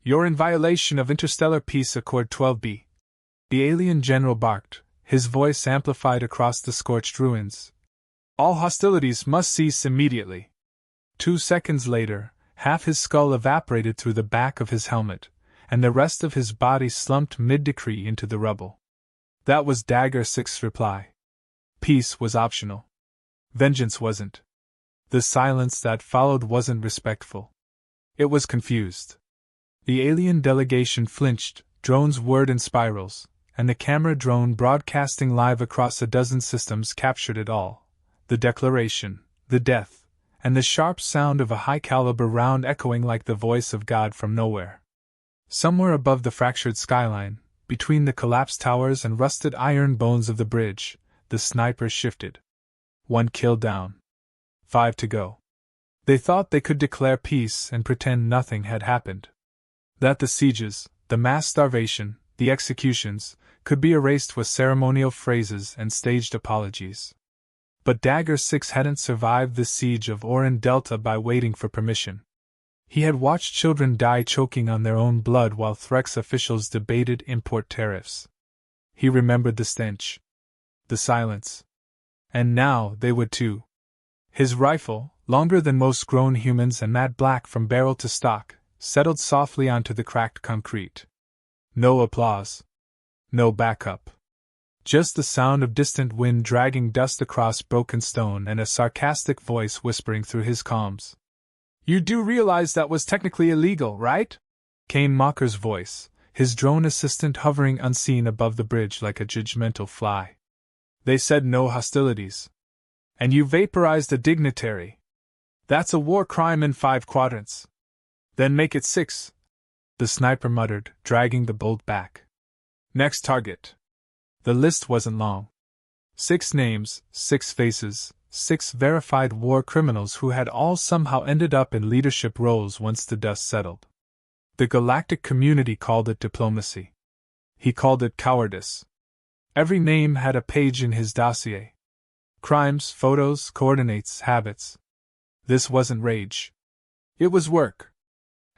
You're in violation of Interstellar Peace Accord 12B. The alien general barked, his voice amplified across the scorched ruins. All hostilities must cease immediately. 2 seconds later, half his skull evaporated through the back of his helmet, and the rest of his body slumped mid-decree into the rubble. That was Dagger 6's reply. Peace was optional. Vengeance wasn't. The silence that followed wasn't respectful. It was confused. The alien delegation flinched, drones whirred in spirals, and the camera drone broadcasting live across a dozen systems captured it all. The declaration, the death, and the sharp sound of a high-caliber round echoing like the voice of God from nowhere. Somewhere above the fractured skyline, between the collapsed towers and rusted iron bones of the bridge, the snipers shifted. 1 kill down. 5 to go. They thought they could declare peace and pretend nothing had happened. That the sieges, the mass starvation, the executions, could be erased with ceremonial phrases and staged apologies. But Dagger 6 hadn't survived the siege of Orin Delta by waiting for permission. He had watched children die choking on their own blood while Threx officials debated import tariffs. He remembered the stench. The silence. And now they would too. His rifle, longer than most grown humans and matte black from barrel to stock, settled softly onto the cracked concrete. No applause. No backup. Just the sound of distant wind dragging dust across broken stone and a sarcastic voice whispering through his comms. You do realize that was technically illegal, right? Came Mocker's voice, his drone assistant hovering unseen above the bridge like a judgmental fly. They said no hostilities. And you vaporized a dignitary. That's a war crime in 5 quadrants. Then make it 6. The sniper muttered, dragging the bolt back. Next target. The list wasn't long. 6 names, 6 faces, 6 verified war criminals who had all somehow ended up in leadership roles once the dust settled. The galactic community called it diplomacy. He called it cowardice. Every name had a page in his dossier. Crimes, photos, coordinates, habits. This wasn't rage. It was work.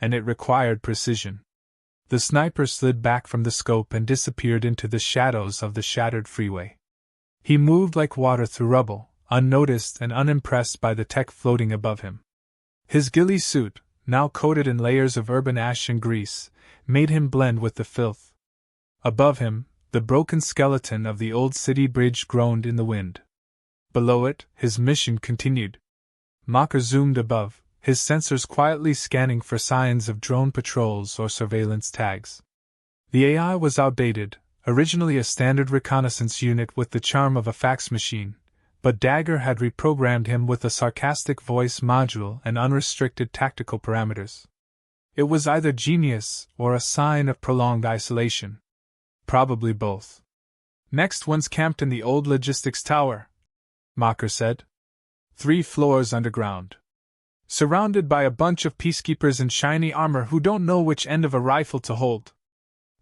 And it required precision. The sniper slid back from the scope and disappeared into the shadows of the shattered freeway. He moved like water through rubble, unnoticed and unimpressed by the tech floating above him. His ghillie suit, now coated in layers of urban ash and grease, made him blend with the filth. Above him, the broken skeleton of the old city bridge groaned in the wind. Below it, his mission continued. Mocker zoomed above, his sensors quietly scanning for signs of drone patrols or surveillance tags. The AI was outdated, originally a standard reconnaissance unit with the charm of a fax machine, but Dagger had reprogrammed him with a sarcastic voice module and unrestricted tactical parameters. It was either genius or a sign of prolonged isolation. Probably both. Next one's camped in the old logistics tower, Mocker said. 3 floors underground. Surrounded by a bunch of peacekeepers in shiny armor who don't know which end of a rifle to hold.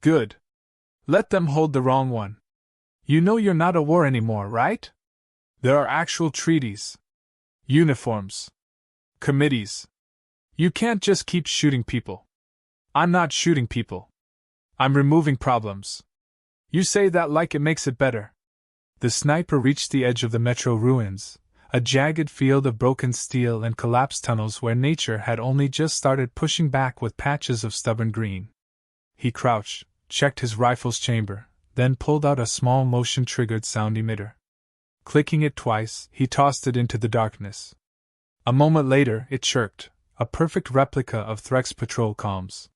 Good. Let them hold the wrong one. You know you're not a war anymore, right? There are actual treaties. Uniforms. Committees. You can't just keep shooting people. I'm not shooting people. I'm removing problems. You say that like it makes it better. The sniper reached the edge of the metro ruins, a jagged field of broken steel and collapsed tunnels where nature had only just started pushing back with patches of stubborn green. He crouched, checked his rifle's chamber, then pulled out a small motion-triggered sound emitter. Clicking it twice, he tossed it into the darkness. A moment later, it chirped, a perfect replica of Threx patrol comms.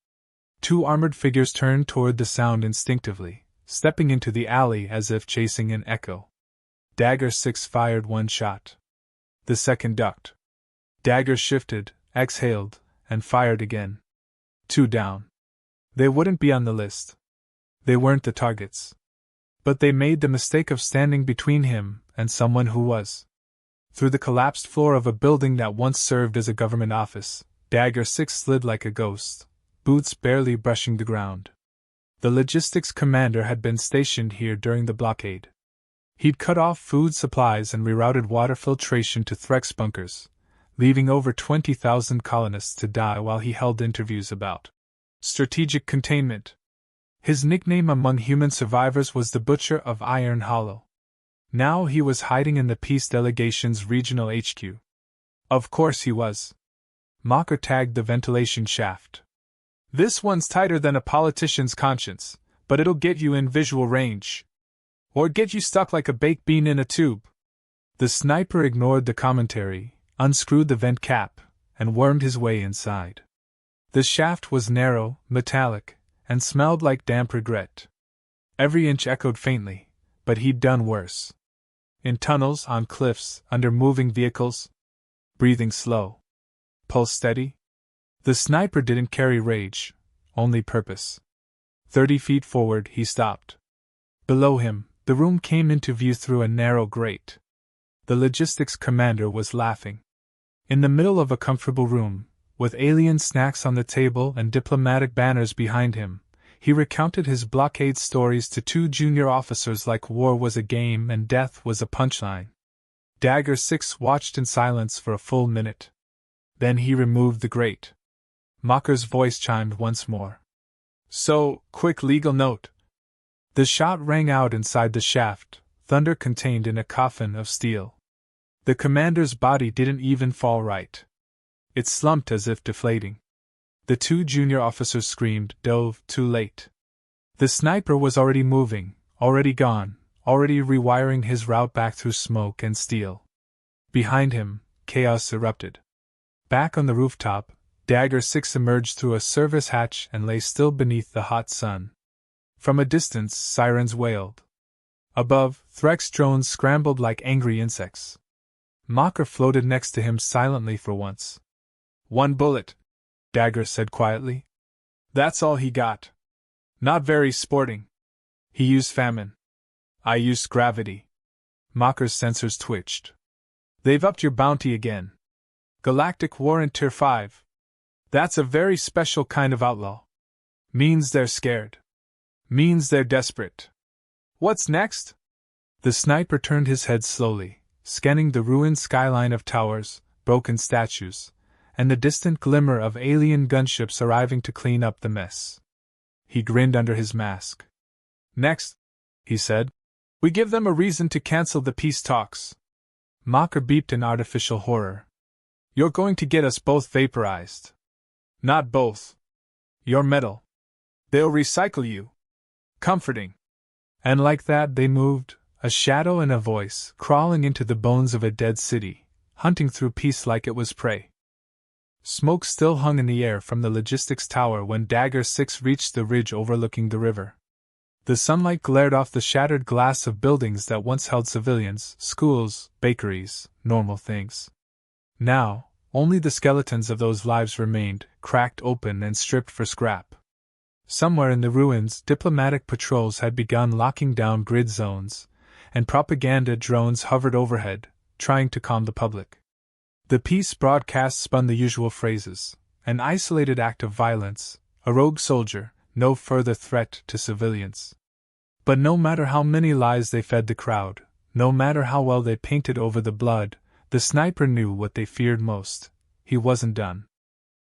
2 armored figures turned toward the sound instinctively, stepping into the alley as if chasing an echo. Dagger 6 fired 1 shot. The second ducked. Dagger shifted, exhaled, and fired again. 2 down. They wouldn't be on the list. They weren't the targets. But they made the mistake of standing between him and someone who was. Through the collapsed floor of a building that once served as a government office, Dagger 6 slid like a ghost, boots barely brushing the ground. The logistics commander had been stationed here during the blockade. He'd cut off food supplies and rerouted water filtration to Threx bunkers, leaving over 20,000 colonists to die while he held interviews about Strategic containment. His nickname among human survivors was the Butcher of Iron Hollow. Now he was hiding in the peace delegation's regional HQ. Of course he was. Mocker tagged the ventilation shaft. This one's tighter than a politician's conscience, but it'll get you in visual range. Or get you stuck like a baked bean in a tube. The sniper ignored the commentary, unscrewed the vent cap, and wormed his way inside. The shaft was narrow, metallic, and smelled like damp regret. Every inch echoed faintly, but he'd done worse. In tunnels, on cliffs, under moving vehicles. Breathing slow. Pulse steady. The sniper didn't carry rage, only purpose. 30 feet forward, he stopped. Below him, the room came into view through a narrow grate. The logistics commander was laughing. In the middle of a comfortable room, with alien snacks on the table and diplomatic banners behind him, he recounted his blockade stories to two junior officers like war was a game and death was a punchline. Dagger 6 watched in silence for a full minute. Then he removed the grate. Mocker's voice chimed once more. So, quick legal note. The shot rang out inside the shaft, thunder contained in a coffin of steel. The commander's body didn't even fall right. It slumped as if deflating. The two junior officers screamed, dove, too late. The sniper was already moving, already gone, already rewiring his route back through smoke and steel. Behind him, chaos erupted. Back on the rooftop, Dagger 6 emerged through a service hatch and lay still beneath the hot sun. From a distance, sirens wailed. Above, Threx drones scrambled like angry insects. Mocker floated next to him silently for once. One bullet, Dagger said quietly. That's all he got. Not very sporting. He used famine. I used gravity. Mocker's sensors twitched. They've upped your bounty again. Galactic War in Tier 5. That's a very special kind of outlaw. Means they're scared. Means they're desperate. What's next? The sniper turned his head slowly, scanning the ruined skyline of towers, broken statues, and the distant glimmer of alien gunships arriving to clean up the mess. He grinned under his mask. Next, he said, we give them a reason to cancel the peace talks. Mocker beeped in artificial horror. You're going to get us both vaporized. Not both. You're metal. They'll recycle you. Comforting. And like that they moved, a shadow and a voice, crawling into the bones of a dead city, hunting through peace like it was prey. Smoke still hung in the air from the logistics tower when Dagger 6 reached the ridge overlooking the river. The sunlight glared off the shattered glass of buildings that once held civilians, schools, bakeries, normal things. Now, only the skeletons of those lives remained, cracked open and stripped for scrap. Somewhere in the ruins, diplomatic patrols had begun locking down grid zones, and propaganda drones hovered overhead, trying to calm the public. The peace broadcast spun the usual phrases: an isolated act of violence, a rogue soldier, no further threat to civilians. But no matter how many lies they fed the crowd, no matter how well they painted over the blood, the sniper knew what they feared most: he wasn't done.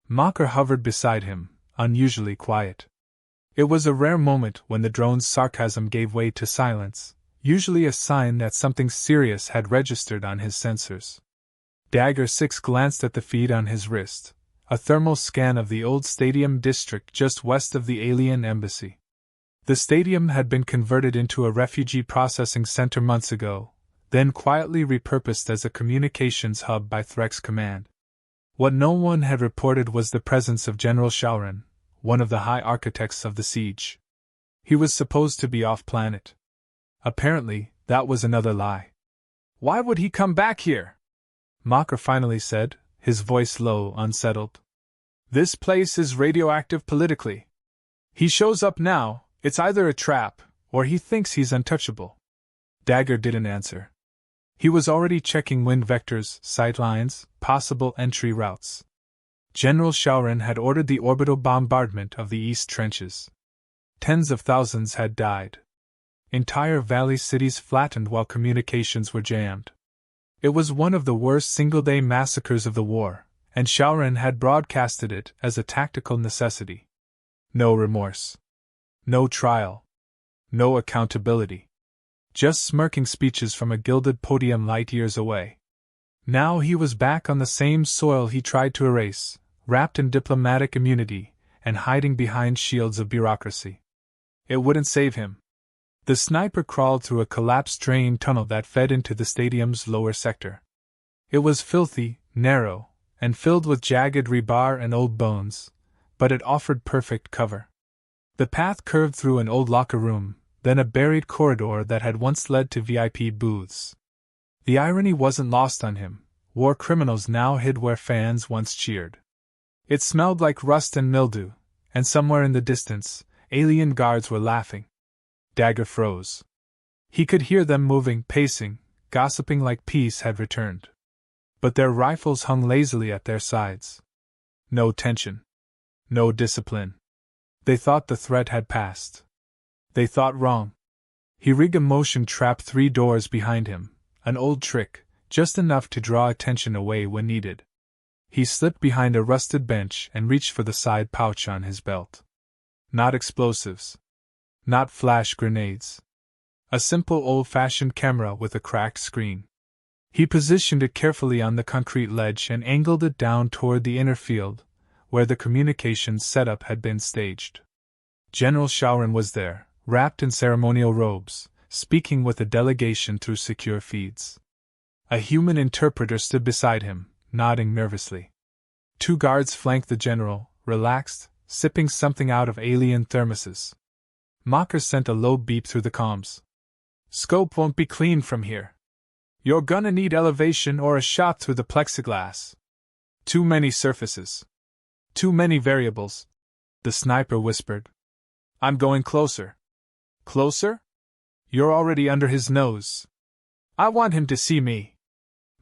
Mocker hovered beside him, unusually quiet. It was a rare moment when the drone's sarcasm gave way to silence, usually a sign that something serious had registered on his sensors. Dagger 6 glanced at the feed on his wrist, a thermal scan of the old stadium district just west of the alien embassy. The stadium had been converted into a refugee processing center months ago, then quietly repurposed as a communications hub by Threx Command. What no one had reported was the presence of General Shauran, one of the high architects of the siege. He was supposed to be off-planet. Apparently, that was another lie. Why would he come back here? Mocker finally said, his voice low, unsettled. This place is radioactive politically. He shows up now, it's either a trap, or he thinks he's untouchable. Dagger didn't answer. He was already checking wind vectors, sightlines, possible entry routes. General Shauran had ordered the orbital bombardment of the East Trenches. Tens of thousands had died. Entire valley cities flattened while communications were jammed. It was one of the worst single-day massacres of the war, and Shauran had broadcasted it as a tactical necessity. No remorse. No trial. No accountability. Just smirking speeches from a gilded podium light years away. Now he was back on the same soil he tried to erase, wrapped in diplomatic immunity, and hiding behind shields of bureaucracy. It wouldn't save him. The sniper crawled through a collapsed drain tunnel that fed into the stadium's lower sector. It was filthy, narrow, and filled with jagged rebar and old bones, but it offered perfect cover. The path curved through an old locker room, then a buried corridor that had once led to VIP booths. The irony wasn't lost on him. War criminals now hid where fans once cheered. It smelled like rust and mildew, and somewhere in the distance, alien guards were laughing. Dagger froze. He could hear them moving, pacing, gossiping like peace had returned. But their rifles hung lazily at their sides. No tension. No discipline. They thought the threat had passed. They thought wrong. He rigged a motion trap 3 doors behind him, an old trick, just enough to draw attention away when needed. He slipped behind a rusted bench and reached for the side pouch on his belt. Not explosives. Not flash grenades. A simple old-fashioned camera with a cracked screen. He positioned it carefully on the concrete ledge and angled it down toward the inner field, where the communications setup had been staged. General Shaurin was there, wrapped in ceremonial robes, speaking with a delegation through secure feeds. A human interpreter stood beside him, nodding nervously. 2 guards flanked the general, relaxed, sipping something out of alien thermoses. Mocker sent a low beep through the comms. "Scope won't be clean from here. You're gonna need elevation or a shot through the plexiglass. Too many surfaces. Too many variables," the sniper whispered. "I'm going closer." "Closer? You're already under his nose. I want him to see me."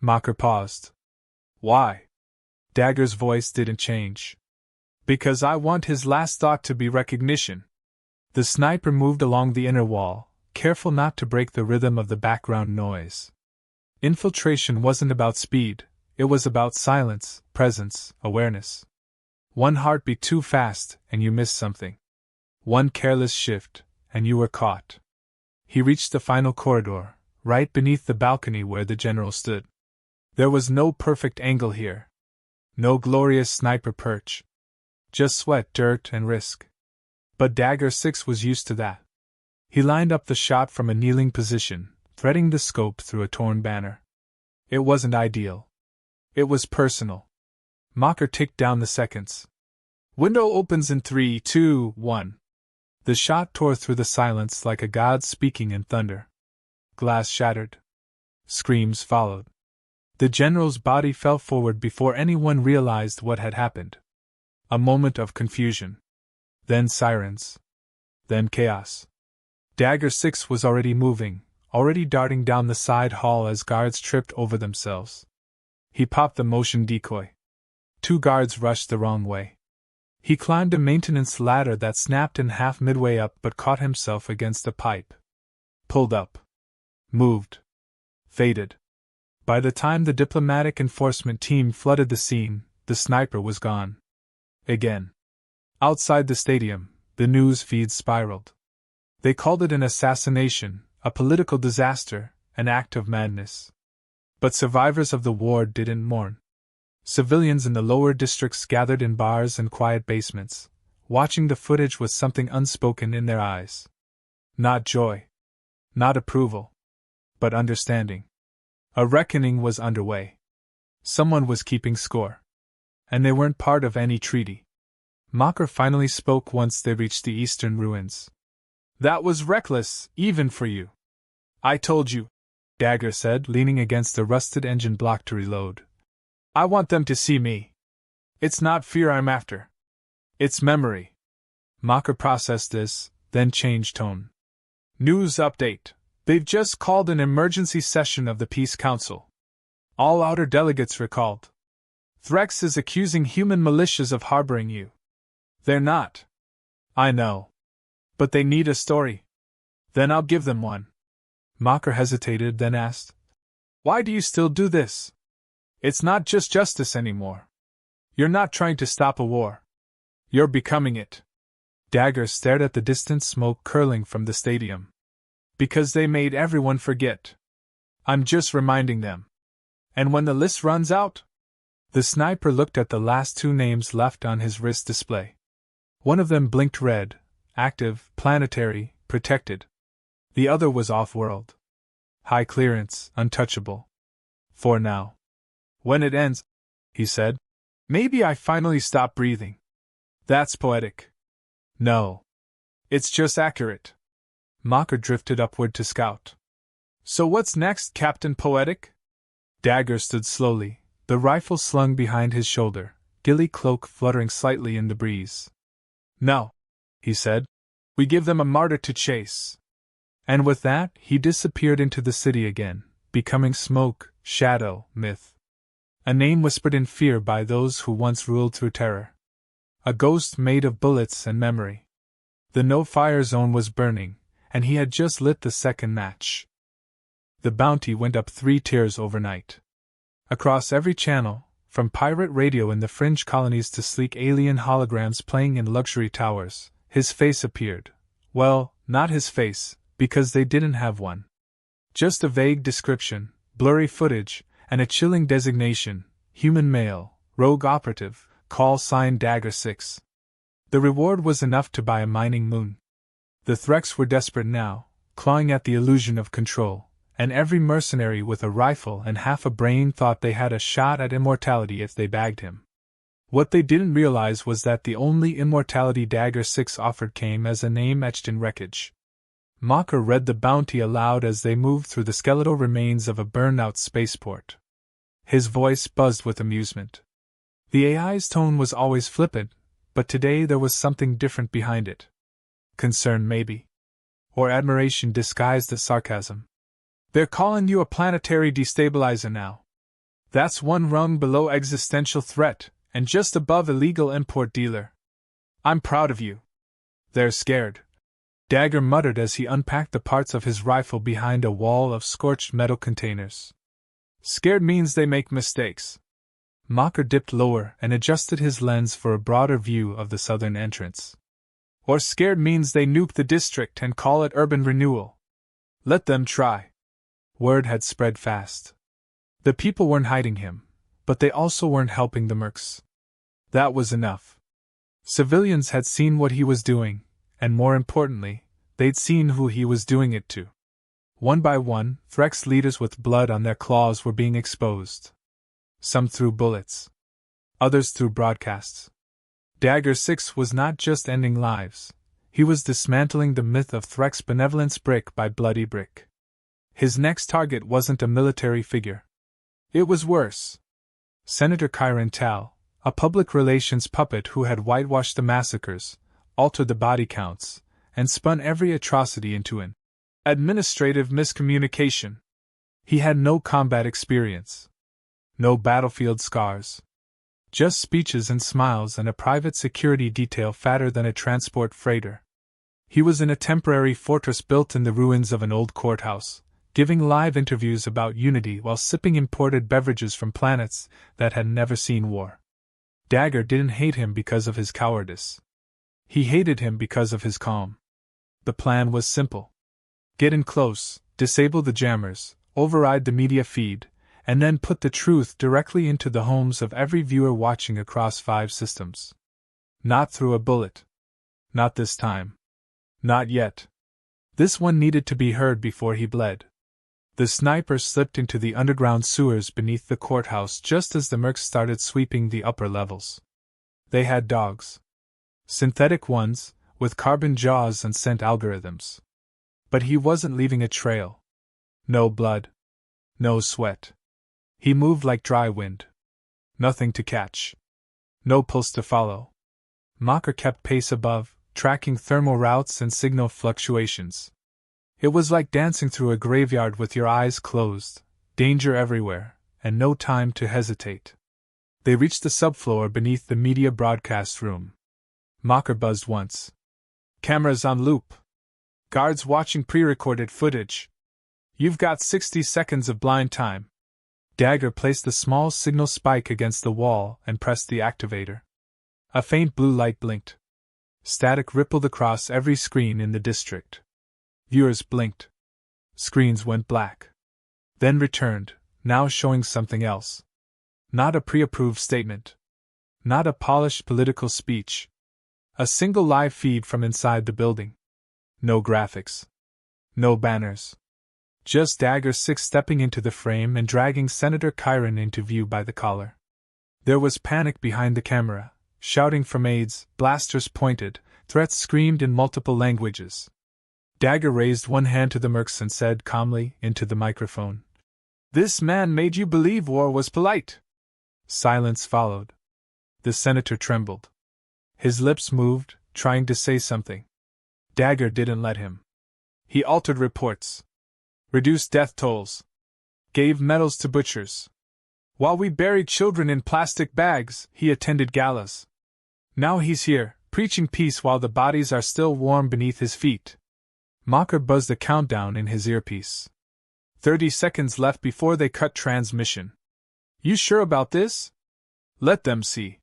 Mocker paused. "Why?" Dagger's voice didn't change. "Because I want his last thought to be recognition." The sniper moved along the inner wall, careful not to break the rhythm of the background noise. Infiltration wasn't about speed, it was about silence, presence, awareness. One heartbeat too fast, and you missed something. One careless shift, and you were caught. He reached the final corridor, right beneath the balcony where the general stood. There was no perfect angle here. No glorious sniper perch. Just sweat, dirt, and risk. But Dagger 6 was used to that. He lined up the shot from a kneeling position, threading the scope through a torn banner. It wasn't ideal. It was personal. Mocker ticked down the seconds. "Window opens in 3, 2, 1. The shot tore through the silence like a god speaking in thunder. Glass shattered. Screams followed. The general's body fell forward before anyone realized what had happened. A moment of confusion. Then sirens. Then chaos. Dagger 6 was already moving, already darting down the side hall as guards tripped over themselves. He popped the motion decoy. 2 guards rushed the wrong way. He climbed a maintenance ladder that snapped in half midway up but caught himself against a pipe. Pulled up. Moved. Faded. By the time the diplomatic enforcement team flooded the scene, the sniper was gone. Again. Outside the stadium, the news feeds spiraled. They called it an assassination, a political disaster, an act of madness. But survivors of the war didn't mourn. Civilians in the lower districts gathered in bars and quiet basements, watching the footage with something unspoken in their eyes. Not joy. Not approval. But understanding. A reckoning was underway. Someone was keeping score. And they weren't part of any treaty. Mocker finally spoke once they reached the eastern ruins. "That was reckless, even for you." "I told you," Dagger said, leaning against a rusted engine block to reload. "I want them to see me. It's not fear I'm after. It's memory." Mocker processed this, then changed tone. "News update. They've just called an emergency session of the Peace Council. All outer delegates recalled. Threx is accusing human militias of harboring you. They're not. I know. But they need a story. Then I'll give them one." Mocker hesitated, then asked, "Why do you still do this? It's not just justice anymore. You're not trying to stop a war. You're becoming it." Dagger stared at the distant smoke curling from the stadium. Because they made everyone forget. I'm just reminding them. And when the list runs out? The sniper looked at the last two names left on his wrist display. One of them blinked red, active, planetary, protected. The other was off-world. High clearance, untouchable. For now. When it ends, he said, maybe I finally stop breathing. That's poetic. No. It's just accurate. Mocker drifted upward to scout. So what's next, Captain Poetic? Dagger stood slowly, the rifle slung behind his shoulder, ghillie cloak fluttering slightly in the breeze. No, he said. We give them a martyr to chase. And with that, he disappeared into the city again, becoming smoke, shadow, myth. A name whispered in fear by those who once ruled through terror. A ghost made of bullets and memory. The no-fire zone was burning, and he had just lit the second match. The bounty went up 3 tiers overnight. Across every channel, from pirate radio in the fringe colonies to sleek alien holograms playing in luxury towers, his face appeared. Well, not his face, because they didn't have one. Just a vague description, blurry footage, and a chilling designation: human male, rogue operative, call sign Dagger 6. The reward was enough to buy a mining moon. The Threx were desperate now, clawing at the illusion of control, and every mercenary with a rifle and half a brain thought they had a shot at immortality if they bagged him. What they didn't realize was that the only immortality Dagger 6 offered came as a name etched in wreckage. Mocker read the bounty aloud as they moved through the skeletal remains of a burned-out spaceport. His voice buzzed with amusement. The AI's tone was always flippant, but today there was something different behind it. Concern, maybe. Or admiration disguised as sarcasm. They're calling you a planetary destabilizer now. That's one rung below existential threat, and just above illegal import dealer. I'm proud of you. They're scared. Dagger muttered as he unpacked the parts of his rifle behind a wall of scorched metal containers. Scared means they make mistakes. Mocker dipped lower and adjusted his lens for a broader view of the southern entrance. Or scared means they nuke the district and call it urban renewal. Let them try. Word had spread fast. The people weren't hiding him, but they also weren't helping the mercs. That was enough. Civilians had seen what he was doing, and more importantly, they'd seen who he was doing it to. One by one, Threx leaders with blood on their claws were being exposed. Some through bullets. Others through broadcasts. Dagger 6 was not just ending lives, he was dismantling the myth of Threx benevolence brick by bloody brick. His next target wasn't a military figure. It was worse. Senator Kyron Tal, a public relations puppet who had whitewashed the massacres, altered the body counts, and spun every atrocity into an administrative miscommunication. He had no combat experience. No battlefield scars. Just speeches and smiles and a private security detail fatter than a transport freighter. He was in a temporary fortress built in the ruins of an old courthouse, giving live interviews about unity while sipping imported beverages from planets that had never seen war. Dagger didn't hate him because of his cowardice. He hated him because of his calm. The plan was simple. Get in close, disable the jammers, override the media feed, and then put the truth directly into the homes of every viewer watching across 5 systems. Not through a bullet. Not this time. Not yet. This one needed to be heard before he bled. The sniper slipped into the underground sewers beneath the courthouse just as the mercs started sweeping the upper levels. They had dogs. Synthetic ones, with carbon jaws and scent algorithms. But he wasn't leaving a trail. No blood. No sweat. He moved like dry wind. Nothing to catch. No pulse to follow. Mocker kept pace above, tracking thermal routes and signal fluctuations. It was like dancing through a graveyard with your eyes closed, danger everywhere, and no time to hesitate. They reached the subfloor beneath the media broadcast room. Mocker buzzed once. Cameras on loop. Guards watching pre-recorded footage. You've got 60 seconds of blind time. Dagger placed the small signal spike against the wall and pressed the activator. A faint blue light blinked. Static rippled across every screen in the district. Viewers blinked. Screens went black. Then returned, now showing something else. Not a pre-approved statement. Not a polished political speech. A single live feed from inside the building. No graphics. No banners. Just Dagger 6 stepping into the frame and dragging Senator Kyron into view by the collar. There was panic behind the camera, shouting from aides, blasters pointed, threats screamed in multiple languages. Dagger raised one hand to the mercs and said calmly into the microphone, "This man made you believe war was polite." Silence followed. The senator trembled. His lips moved, trying to say something. Dagger didn't let him. He altered reports. Reduced death tolls. Gave medals to butchers. While we buried children in plastic bags, he attended galas. Now he's here, preaching peace while the bodies are still warm beneath his feet. Mocker buzzed a countdown in his earpiece. 30 seconds left before they cut transmission. You sure about this? Let them see.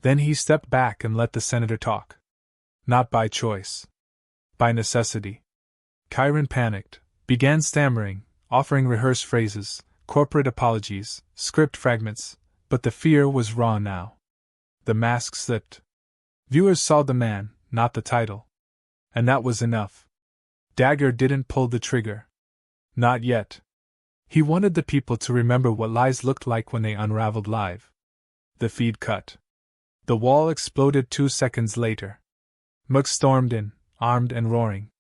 Then he stepped back and let the senator talk. Not by choice. By necessity. Kyron panicked, began stammering, offering rehearsed phrases, corporate apologies, script fragments, but the fear was raw now. The mask slipped. Viewers saw the man, not the title. And that was enough. Dagger didn't pull the trigger. Not yet. He wanted the people to remember what lies looked like when they unraveled live. The feed cut. The wall exploded 2 seconds later. Mook stormed in, armed and roaring.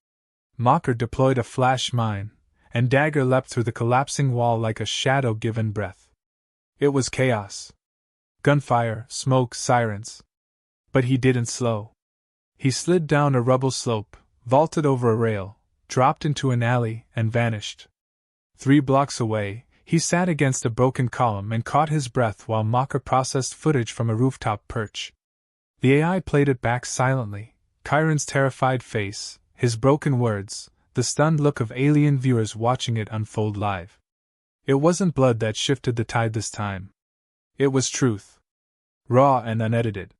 Mocker deployed a flash mine, and Dagger leapt through the collapsing wall like a shadow given breath. It was chaos. Gunfire, smoke, sirens. But he didn't slow. He slid down a rubble slope, vaulted over a rail, dropped into an alley, and vanished. 3 blocks away, he sat against a broken column and caught his breath while Mocker processed footage from a rooftop perch. The AI played it back silently, Kyron's terrified face, his broken words, the stunned look of alien viewers watching it unfold live. It wasn't blood that shifted the tide this time. It was truth. Raw and unedited.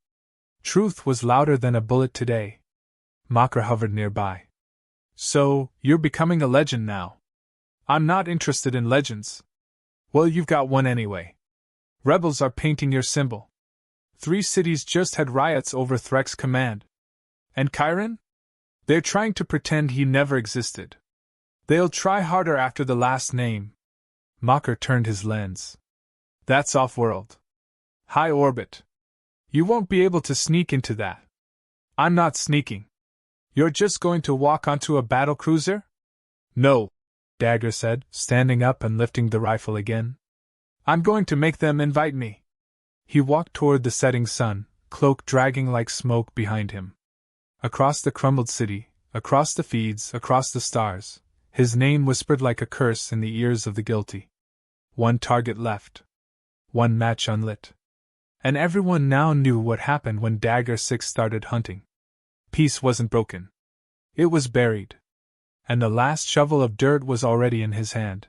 Truth was louder than a bullet today. Mocker hovered nearby. So, you're becoming a legend now. I'm not interested in legends. Well, you've got one anyway. Rebels are painting your symbol. 3 cities just had riots over Threk's command. And Kyron? They're trying to pretend he never existed. They'll try harder after the last name. Mocker turned his lens. That's off-world. High orbit. You won't be able to sneak into that. I'm not sneaking. You're just going to walk onto a battlecruiser? No, Dagger said, standing up and lifting the rifle again. I'm going to make them invite me. He walked toward the setting sun, cloak dragging like smoke behind him. Across the crumbled city, across the feeds, across the stars, his name whispered like a curse in the ears of the guilty. 1 target left. 1 match unlit. And everyone now knew what happened when Dagger 6 started hunting. Peace wasn't broken. It was buried. And the last shovel of dirt was already in his hand.